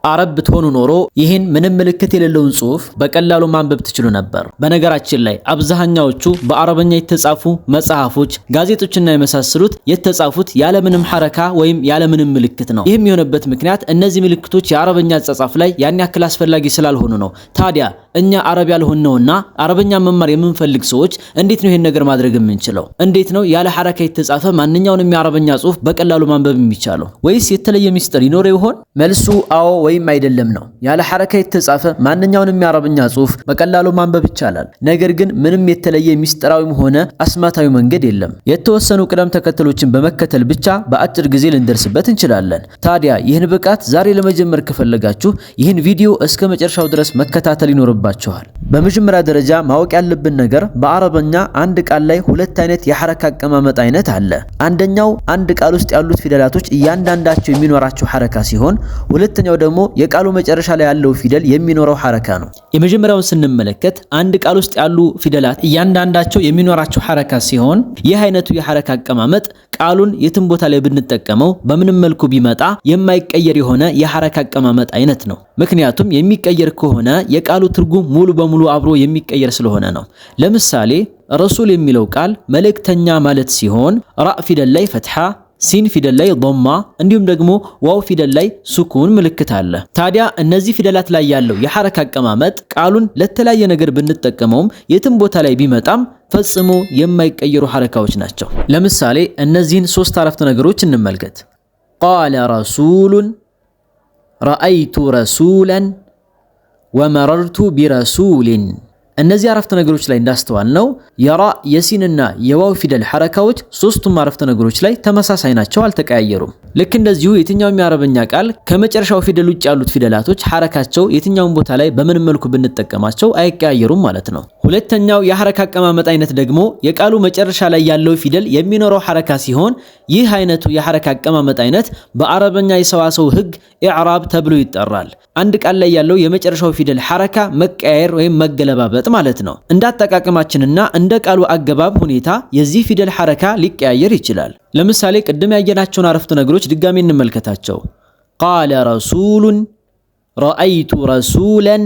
አረብ ብትሆኑ ኖሮ ይህን ምንም ምልክት የሌለውን ጽሑፍ በቀላሉ ማንበብ ትችሉ ነበር። በነገራችን ላይ አብዛኛዎቹ በአረበኛ የተጻፉ መጽሐፎች፣ ጋዜጦችና የመሳሰሉት የተጻፉት ያለምንም ሐረካ ወይም ያለምንም ምልክት ነው። ይህም የሆነበት ምክንያት እነዚህ ምልክቶች የአረበኛ አጻጻፍ ላይ ያን ያክል አስፈላጊ ስላልሆኑ ነው። ታዲያ እኛ አረብ ያልሆነውና አረበኛ መማር የምንፈልግ ሰዎች እንዴት ነው ይሄን ነገር ማድረግ የምንችለው? እንዴት ነው ያለ ሐረካ የተጻፈ ማንኛውንም የአረበኛ ጽሑፍ በቀላሉ ማንበብ የሚቻለው? ወይስ የተለየ ሚስጥር ይኖረው ይሆን? መልሱ አዎ ወይም አይደለም ነው። ያለ ሐረካ የተጻፈ ማንኛውንም የአረበኛ ጽሑፍ በቀላሉ ማንበብ ይቻላል። ነገር ግን ምንም የተለየ ሚስጥራዊም ሆነ አስማታዊ መንገድ የለም። የተወሰኑ ቅደም ተከተሎችን በመከተል ብቻ በአጭር ጊዜ ልንደርስበት እንችላለን። ታዲያ ይህን ብቃት ዛሬ ለመጀመር ከፈለጋችሁ ይህን ቪዲዮ እስከ መጨረሻው ድረስ መከታተል ይኖርባችኋል። በመጀመሪያ ደረጃ ማወቅ ያለብን ነገር በአረበኛ አንድ ቃል ላይ ሁለት አይነት የሐረካ አቀማመጥ አይነት አለ። አንደኛው አንድ ቃል ውስጥ ያሉት ፊደላቶች እያንዳንዳቸው የሚኖራቸው ሐረካ ሲሆን፣ ሁለተኛው ደግሞ የቃሉ መጨረሻ ላይ ያለው ፊደል የሚኖረው ሐረካ ነው። የመጀመሪያውን ስንመለከት አንድ ቃል ውስጥ ያሉ ፊደላት እያንዳንዳቸው የሚኖራቸው ሐረካ ሲሆን፣ ይህ አይነቱ የሐረካ አቀማመጥ ቃሉን የትም ቦታ ላይ ብንጠቀመው በምንም መልኩ ቢመጣ የማይቀየር የሆነ የሐረካ አቀማመጥ አይነት ነው። ምክንያቱም የሚቀየር ከሆነ የቃሉ ትርጉም ሙሉ በሙሉ አብሮ የሚቀየር ስለሆነ ነው። ለምሳሌ ረሱል የሚለው ቃል መልእክተኛ ማለት ሲሆን ራ ፊደል ላይ ፈትሐ፣ ሲን ፊደል ላይ ዶማ እንዲሁም ደግሞ ዋው ፊደል ላይ ሱኩን ምልክት አለ። ታዲያ እነዚህ ፊደላት ላይ ያለው የሐረካ አቀማመጥ ቃሉን ለተለያየ ነገር ብንጠቀመውም የትም ቦታ ላይ ቢመጣም ፈጽሞ የማይቀየሩ ሐረካዎች ናቸው። ለምሳሌ እነዚህን ሶስት አረፍተ ነገሮች እንመልከት። ቃለ ረሱሉን፣ ረአይቱ ረሱለን፣ ወመረርቱ ቢረሱሊን። እነዚህ አረፍተ ነገሮች ላይ እንዳስተዋልነው የራ የሲንና የዋው ፊደል ሐረካዎች ሶስቱም አረፍተ ነገሮች ላይ ተመሳሳይ ናቸው፣ አልተቀያየሩም። ልክ እንደዚሁ የትኛውም የአረበኛ ቃል ከመጨረሻው ፊደል ውጭ ያሉት ፊደላቶች ሐረካቸው የትኛውም ቦታ ላይ በምን መልኩ ብንጠቀማቸው አይቀያየሩም ማለት ነው። ሁለተኛው የሐረካ አቀማመጥ አይነት ደግሞ የቃሉ መጨረሻ ላይ ያለው ፊደል የሚኖረው ሐረካ ሲሆን፣ ይህ አይነቱ የሐረካ አቀማመጥ አይነት በአረበኛ የሰዋሰው ሕግ ኢዕራብ ተብሎ ይጠራል። አንድ ቃል ላይ ያለው የመጨረሻው ፊደል ሐረካ መቀያየር ወይም መገለባበጥ ማለት ነው። እንዳጠቃቀማችንና እንደ ቃሉ አገባብ ሁኔታ የዚህ ፊደል ሐረካ ሊቀያየር ይችላል። ለምሳሌ ቅድም ያየናቸውን አረፍተ ነገሮች ድጋሚ እንመልከታቸው። ቃለ ረሱሉን፣ ረአይቱ ረሱለን፣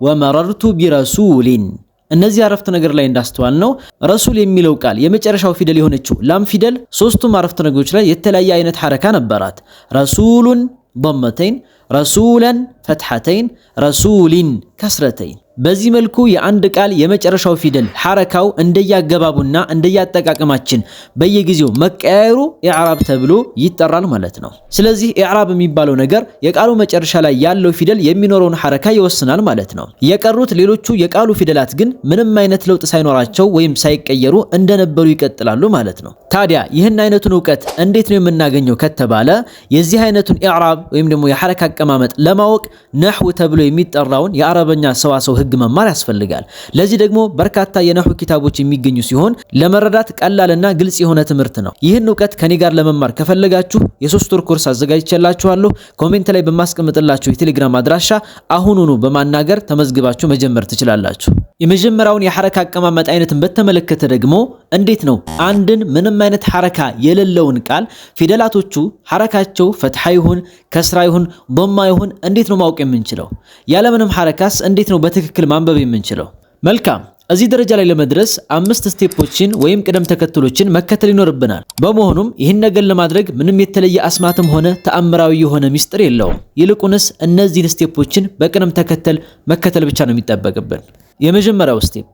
ወመረርቱ ቢረሱሊን። እነዚህ አረፍተ ነገር ላይ እንዳስተዋልነው ረሱል የሚለው ቃል የመጨረሻው ፊደል የሆነችው ላም ፊደል ሶስቱም አረፍተ ነገሮች ላይ የተለያየ አይነት ሐረካ ነበራት። ረሱሉን ضمتين رسولا فتحتين رسولين كسرتين በዚህ መልኩ የአንድ ቃል የመጨረሻው ፊደል ሐረካው እንደያገባቡና እንደያጠቃቀማችን በየጊዜው መቀያየሩ ኢዕራብ ተብሎ ይጠራል ማለት ነው። ስለዚህ ኢዕራብ የሚባለው ነገር የቃሉ መጨረሻ ላይ ያለው ፊደል የሚኖረውን ሐረካ ይወስናል ማለት ነው። የቀሩት ሌሎቹ የቃሉ ፊደላት ግን ምንም አይነት ለውጥ ሳይኖራቸው ወይም ሳይቀየሩ እንደነበሩ ይቀጥላሉ ማለት ነው። ታዲያ ይህን አይነቱን ዕውቀት እንዴት ነው የምናገኘው ከተባለ የዚህ አይነቱን ኢዕራብ ወይም ደግሞ የሐረካ አቀማመጥ ለማወቅ ነህው ተብሎ የሚጠራውን የአረበኛ ሰዋሰው ህግ መማር ያስፈልጋል። ለዚህ ደግሞ በርካታ የነህው ኪታቦች የሚገኙ ሲሆን ለመረዳት ቀላልና ግልጽ የሆነ ትምህርት ነው። ይህን ዕውቀት ከኔ ጋር ለመማር ከፈለጋችሁ የ3 ወር ኮርስ አዘጋጅቼላችኋለሁ። ኮሜንት ላይ በማስቀምጥላችሁ የቴሌግራም አድራሻ አሁኑኑ በማናገር ተመዝግባችሁ መጀመር ትችላላችሁ። የመጀመሪያውን የሐረካ አቀማመጥ አይነትን በተመለከተ ደግሞ እንዴት ነው አንድን ምንም አይነት ሐረካ የሌለውን ቃል ፊደላቶቹ ሐረካቸው ፈትሐ ይሁን ከስራ ይሁን ዶማ ይሁን እንዴት ነው ማወቅ የምንችለው? ያለምንም ሐረካስ እንዴት ነው በትክክል ማንበብ የምንችለው? መልካም፣ እዚህ ደረጃ ላይ ለመድረስ 5 ስቴፖችን ወይም ቅደም ተከተሎችን መከተል ይኖርብናል። በመሆኑም ይህን ነገር ለማድረግ ምንም የተለየ አስማትም ሆነ ተአምራዊ የሆነ ሚስጥር የለውም። ይልቁንስ እነዚህን ስቴፖችን በቅደም ተከተል መከተል ብቻ ነው የሚጠበቅብን። የመጀመሪያው ስቴፕ፣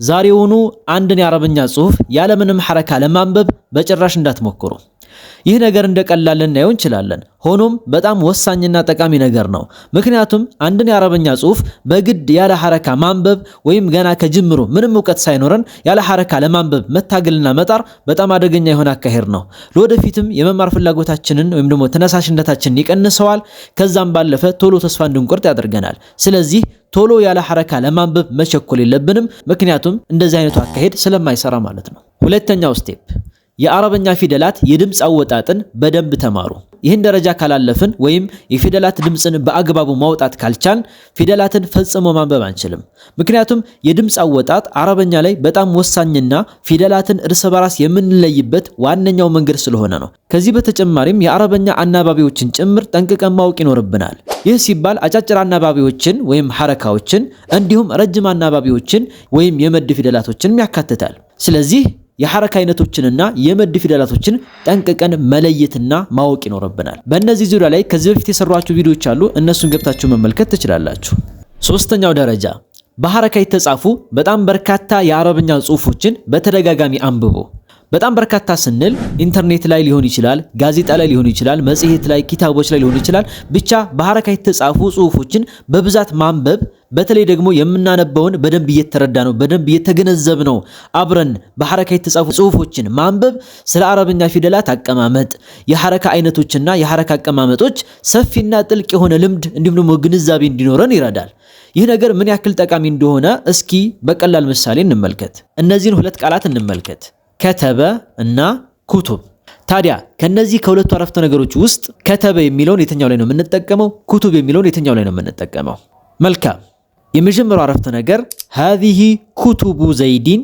ዛሬውኑ አንድን የአረበኛ ጽሑፍ ያለምንም ሐረካ ለማንበብ በጭራሽ እንዳትሞክሩ። ይህ ነገር እንደቀላል ልናየው እንችላለን። ሆኖም በጣም ወሳኝና ጠቃሚ ነገር ነው። ምክንያቱም አንድን የአረበኛ ጽሑፍ በግድ ያለ ሐረካ ማንበብ ወይም ገና ከጅምሩ ምንም ዕውቀት ሳይኖረን ያለ ሐረካ ለማንበብ መታገልና መጣር በጣም አደገኛ የሆነ አካሄድ ነው። ለወደፊትም የመማር ፍላጎታችንን ወይም ደግሞ ተነሳሽነታችንን ይቀንሰዋል። ከዛም ባለፈ ቶሎ ተስፋ እንድንቆርጥ ያደርገናል። ስለዚህ ቶሎ ያለ ሐረካ ለማንበብ መቸኮል የለብንም። ምክንያቱም እንደዚህ አይነቱ አካሄድ ስለማይሰራ ማለት ነው። ሁለተኛው ስቴፕ፣ የአረበኛ ፊደላት የድምጽ አወጣጥን በደንብ ተማሩ። ይህን ደረጃ ካላለፍን ወይም የፊደላት ድምጽን በአግባቡ ማውጣት ካልቻል ፊደላትን ፈጽሞ ማንበብ አንችልም። ምክንያቱም የድምጽ አወጣጥ አረበኛ ላይ በጣም ወሳኝና ፊደላትን እርስ በራስ የምንለይበት ዋነኛው መንገድ ስለሆነ ነው። ከዚህ በተጨማሪም የአረበኛ አናባቢዎችን ጭምር ጠንቅቀን ማወቅ ይኖርብናል። ይህ ሲባል አጫጭር አናባቢዎችን ወይም ሐረካዎችን እንዲሁም ረጅም አናባቢዎችን ወይም የመድ ፊደላቶችን ያካትታል። ስለዚህ የሐረካ አይነቶችንና የመድ ፊደላቶችን ጠንቅቀን መለየትና ማወቅ ይኖርብናል። በእነዚህ ዙሪያ ላይ ከዚህ በፊት የሰሯቸው ቪዲዮዎች አሉ፣ እነሱን ገብታችሁ መመልከት ትችላላችሁ። ሶስተኛው ደረጃ በሐረካ የተጻፉ በጣም በርካታ የአረብኛ ጽሑፎችን በተደጋጋሚ አንብቡ። በጣም በርካታ ስንል ኢንተርኔት ላይ ሊሆን ይችላል፣ ጋዜጣ ላይ ሊሆን ይችላል፣ መጽሔት ላይ፣ ኪታቦች ላይ ሊሆን ይችላል። ብቻ በሐረካ የተጻፉ ጽሑፎችን በብዛት ማንበብ፣ በተለይ ደግሞ የምናነበውን በደንብ እየተረዳ ነው በደንብ እየተገነዘብ ነው አብረን በሐረካ የተጻፉ ጽሑፎችን ማንበብ ስለ አረብኛ ፊደላት አቀማመጥ፣ የሐረካ አይነቶችና የሐረካ አቀማመጦች ሰፊና ጥልቅ የሆነ ልምድ እንዲሁም ደግሞ ግንዛቤ እንዲኖረን ይረዳል። ይህ ነገር ምን ያክል ጠቃሚ እንደሆነ እስኪ በቀላል ምሳሌ እንመልከት። እነዚህን ሁለት ቃላት እንመልከት፣ ከተበ እና ኩቱብ። ታዲያ ከነዚህ ከሁለቱ አረፍተ ነገሮች ውስጥ ከተበ የሚለውን የትኛው ላይ ነው የምንጠቀመው? ኩቱብ የሚለውን የትኛው ላይ ነው የምንጠቀመው? መልካም። የመጀመሪያው አረፍተ ነገር ሃዚሂ ኩቱቡ ዘይዲን፣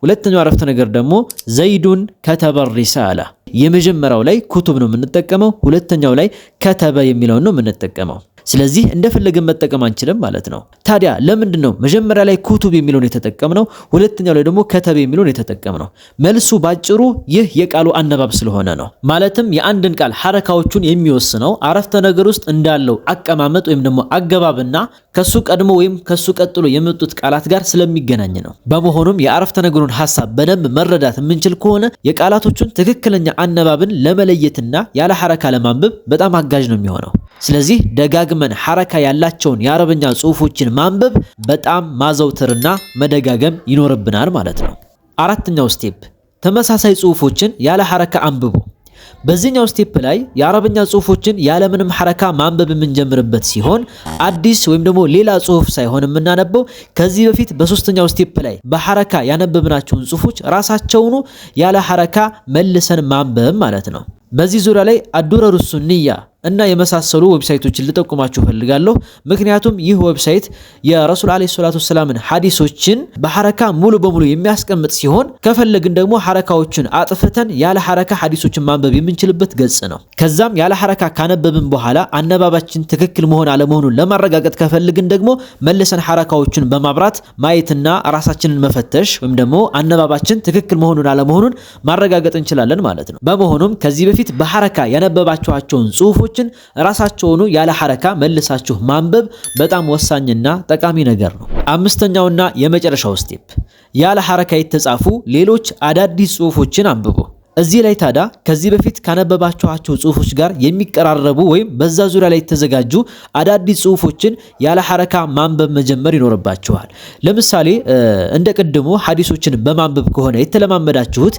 ሁለተኛው አረፍተ ነገር ደግሞ ዘይዱን ከተበ ሪሳላ። የመጀመሪያው ላይ ኩቱብ ነው የምንጠቀመው፣ ሁለተኛው ላይ ከተበ የሚለውን ነው የምንጠቀመው። ስለዚህ እንደፈለገን መጠቀም አንችልም ማለት ነው። ታዲያ ለምንድን ነው መጀመሪያ ላይ ኩቱብ የሚለውን የተጠቀምነው፣ ሁለተኛው ላይ ደግሞ ከተበ የሚለውን የተጠቀምነው? መልሱ ባጭሩ ይህ የቃሉ አነባብ ስለሆነ ነው። ማለትም የአንድን ቃል ሐረካዎቹን የሚወስነው አረፍተ ነገር ውስጥ እንዳለው አቀማመጥ ወይም ደግሞ አገባብና ከሱ ቀድሞ ወይም ከሱ ቀጥሎ የመጡት ቃላት ጋር ስለሚገናኝ ነው። በመሆኑም የአረፍተ ነገሩን ሐሳብ በደንብ መረዳት የምንችል ከሆነ የቃላቶቹን ትክክለኛ አነባብን ለመለየትና ያለ ሐረካ ለማንበብ በጣም አጋዥ ነው የሚሆነው። ስለዚህ ደጋግመን ሐረካ ያላቸውን የአረብኛ ጽሑፎችን ማንበብ በጣም ማዘውተርና መደጋገም ይኖርብናል ማለት ነው። አራተኛው ስቴፕ ተመሳሳይ ጽሑፎችን ያለ ሐረካ አንብቡ። በዚህኛው ስቴፕ ላይ የአረብኛ ጽሑፎችን ያለምንም ሐረካ ማንበብ የምንጀምርበት ሲሆን አዲስ ወይም ደግሞ ሌላ ጽሑፍ ሳይሆን የምናነበው ከዚህ በፊት በሶስተኛው ስቴፕ ላይ በሐረካ ያነበብናቸውን ጽሑፎች ራሳቸውኑ ያለ ሐረካ መልሰን ማንበብ ማለት ነው። በዚህ ዙሪያ ላይ አዱረሩ ሱንያ እና የመሳሰሉ ዌብሳይቶችን ልጠቁማችሁ ፈልጋለሁ። ምክንያቱም ይህ ዌብሳይት የረሱል አለይሂ ሰላቱ ሰላምን ሐዲሶችን በሐረካ ሙሉ በሙሉ የሚያስቀምጥ ሲሆን ከፈለግን ደግሞ ሐረካዎችን አጥፍተን ያለ ሐረካ ሐዲሶችን ማንበብ የምንችልበት ገጽ ነው። ከዛም ያለ ሐረካ ካነበብን በኋላ አነባባችን ትክክል መሆን አለመሆኑን ለማረጋገጥ ከፈለግን ደግሞ መልሰን ሐረካዎችን በማብራት ማየትና ራሳችንን መፈተሽ ወይም ደግሞ አነባባችን ትክክል መሆኑን አለመሆኑን ማረጋገጥ እንችላለን ማለት ነው። በመሆኑም ከዚህ በፊት በሐረካ ያነበባችኋቸውን ጽሑፎች ራሳቸውኑ ያለ ሐረካ መልሳችሁ ማንበብ በጣም ወሳኝና ጠቃሚ ነገር ነው። አምስተኛውና የመጨረሻው ስቴፕ ያለ ሐረካ የተጻፉ ሌሎች አዳዲስ ጽሑፎችን አንብቡ። እዚህ ላይ ታዲያ ከዚህ በፊት ካነበባችኋቸው ጽሑፎች ጋር የሚቀራረቡ ወይም በዛ ዙሪያ ላይ የተዘጋጁ አዳዲስ ጽሑፎችን ያለ ሐረካ ማንበብ መጀመር ይኖርባችኋል። ለምሳሌ እንደ ቅድሙ ሐዲሶችን በማንበብ ከሆነ የተለማመዳችሁት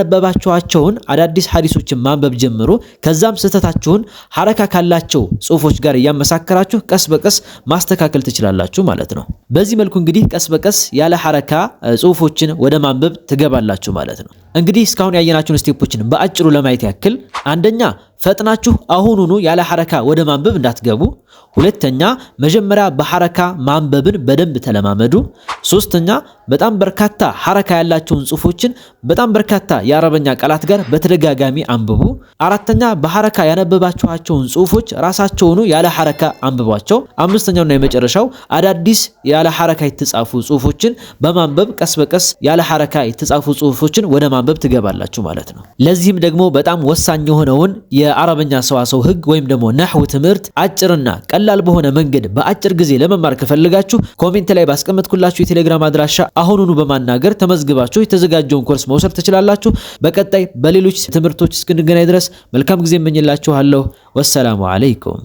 ያላነበባችኋቸውን አዳዲስ ሐዲሶችን ማንበብ ጀምሩ። ከዛም ስህተታችሁን ሐረካ ካላቸው ጽሑፎች ጋር እያመሳከራችሁ ቀስ በቀስ ማስተካከል ትችላላችሁ ማለት ነው። በዚህ መልኩ እንግዲህ ቀስ በቀስ ያለ ሐረካ ጽሑፎችን ወደ ማንበብ ትገባላችሁ ማለት ነው። እንግዲህ እስካሁን ያየናቸውን ስቴፖችን በአጭሩ ለማየት ያክል አንደኛ ፈጥናችሁ አሁኑኑ ያለ ሐረካ ወደ ማንበብ እንዳትገቡ። ሁለተኛ መጀመሪያ በሐረካ ማንበብን በደንብ ተለማመዱ። ሶስተኛ በጣም በርካታ ሐረካ ያላቸውን ጽሑፎችን በጣም በርካታ የአረበኛ ቃላት ጋር በተደጋጋሚ አንብቡ። አራተኛ በሐረካ ያነበባችኋቸውን ጽሑፎች ራሳቸውኑ ያለ ሐረካ አንብቧቸው። አምስተኛውና የመጨረሻው አዳዲስ ያለ ሐረካ የተጻፉ ጽሑፎችን በማንበብ ቀስ በቀስ ያለ ሐረካ የተጻፉ ጽሑፎችን ወደ ማንበብ ትገባላችሁ ማለት ነው። ለዚህም ደግሞ በጣም ወሳኝ የሆነውን የአረበኛ ሰዋሰው ህግ ወይም ደግሞ ነህው ትምህርት አጭርና ቀላል በሆነ መንገድ በአጭር ጊዜ ለመማር ከፈለጋችሁ ኮሜንት ላይ ባስቀመጥኩላችሁ የቴሌግራም አድራሻ አሁኑኑ በማናገር ተመዝግባችሁ የተዘጋጀውን ኮርስ መውሰድ ትችላላችሁ። በቀጣይ በሌሎች ትምህርቶች እስክንገናኝ ድረስ መልካም ጊዜ እመኝላችኋለሁ። ወሰላሙ አለይኩም።